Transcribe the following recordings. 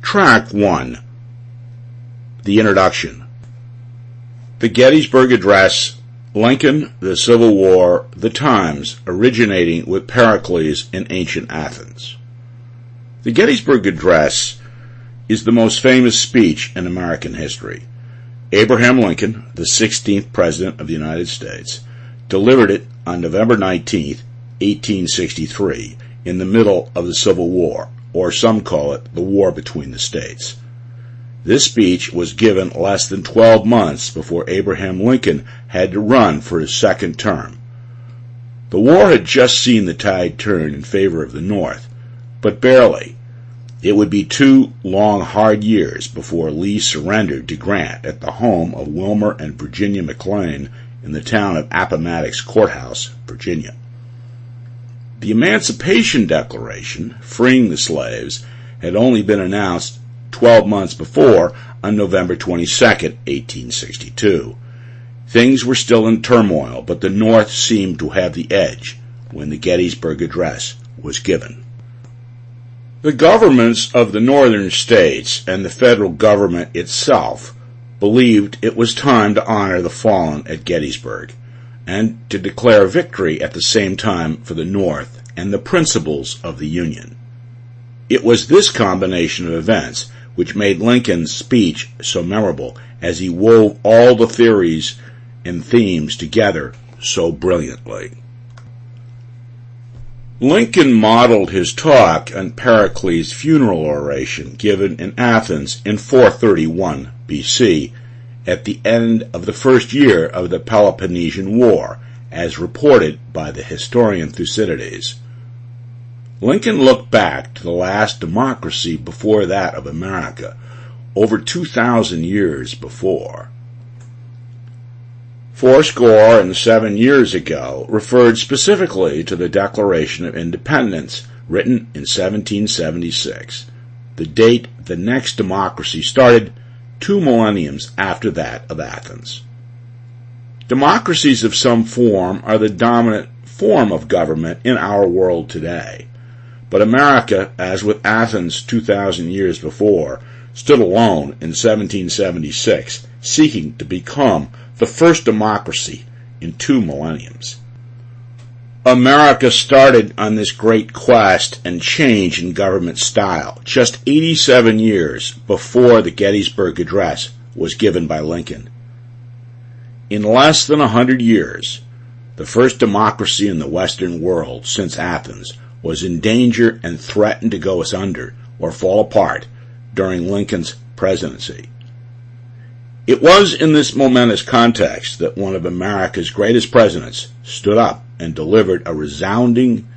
Track 1. The Introduction. The Gettysburg Address, Lincoln, the Civil War, the Times, originating with Pericles in ancient Athens. The Gettysburg Address is the most famous speech in American history. Abraham Lincoln, the 16th President of the United States, delivered it on November 19, 1863, in the middle of the Civil War, or some call it the War Between the States. This speech was given less than 12 months before Abraham Lincoln had to run for his second term. The war had just seen the tide turn in favor of the North, but barely. It would be 2 long, hard years before Lee surrendered to Grant at the home of Wilmer and Virginia McLean in the town of Appomattox Courthouse, Virginia. The Emancipation Declaration, freeing the slaves, had only been announced 12 months before on November 22, 1862. Things were still in turmoil, but the North seemed to have the edge when the Gettysburg Address was given. The governments of the northern states and the federal government itself believed it was time to honor the fallen at Gettysburg and to declare victory at the same time for the North and the principles of the Union. It was this combination of events which made Lincoln's speech so memorable, as he wove all the theories and themes together so brilliantly. Lincoln modeled his talk on Pericles' funeral oration given in Athens in 431 BC at the end of the first year of the Peloponnesian War, as reported by the historian Thucydides. Lincoln looked back to the last democracy before that of America, over 2,000 years before. 7 years ago referred specifically to the Declaration of Independence, written in 1776, the date the next democracy started 2 millenniums after that of Athens. Democracies of some form are the dominant form of government in our world today. But America, as with Athens 2,000 years before, stood alone in 1776, seeking to become the first democracy in 2 millenniums. America started on this great quest and change in government style just 87 years before the Gettysburg Address was given by Lincoln. In less than 100 years, the first democracy in the Western world since Athens was in danger and threatened to go asunder or fall apart during Lincoln's presidency. It was in this momentous context that one of America's greatest presidents stood up and delivered a resounding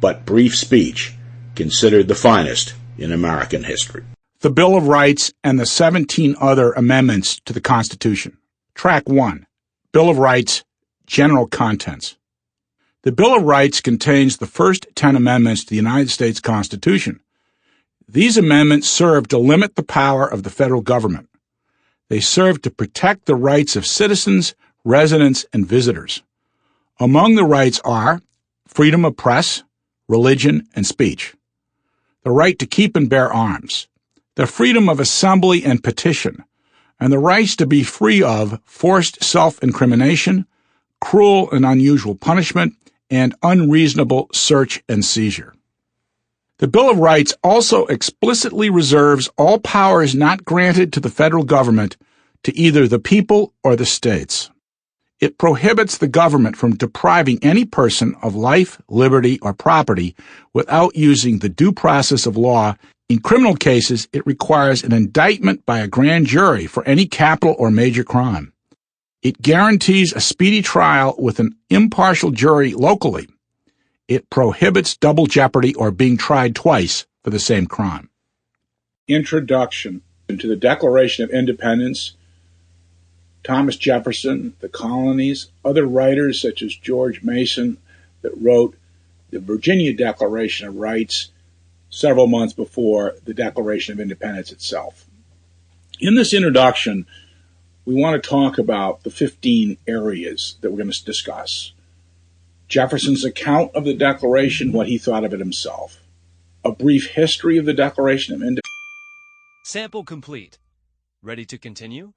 but brief speech considered the finest in American history. The Bill of Rights and the 17 other amendments to the Constitution. Track 1. Bill of Rights, General Contents. The Bill of Rights contains the first 10 amendments to the United States Constitution. These amendments serve to limit the power of the federal government. They serve to protect the rights of citizens, residents, and visitors. Among the rights are freedom of press, religion, and speech, the right to keep and bear arms, the freedom of assembly and petition, and the rights to be free of forced self-incrimination, cruel and unusual punishment, and unreasonable search and seizure. The Bill of Rights also explicitly reserves all powers not granted to the federal government to either the people or the states. It prohibits the government from depriving any person of life, liberty, or property without using the due process of law. In criminal cases, it requires an indictment by a grand jury for any capital or major crime. It guarantees a speedy trial with an impartial jury locally. It prohibits double jeopardy or being tried twice for the same crime. Introduction to the Declaration of Independence. Thomas Jefferson, the colonies, other writers such as George Mason that wrote the Virginia Declaration of Rights several months before the Declaration of Independence itself. In this introduction, we want to talk about the 15 areas that we're going to discuss. Jefferson's account of the Declaration, what he thought of it himself. A brief history of the Declaration of Independence. Sample complete. Ready to continue?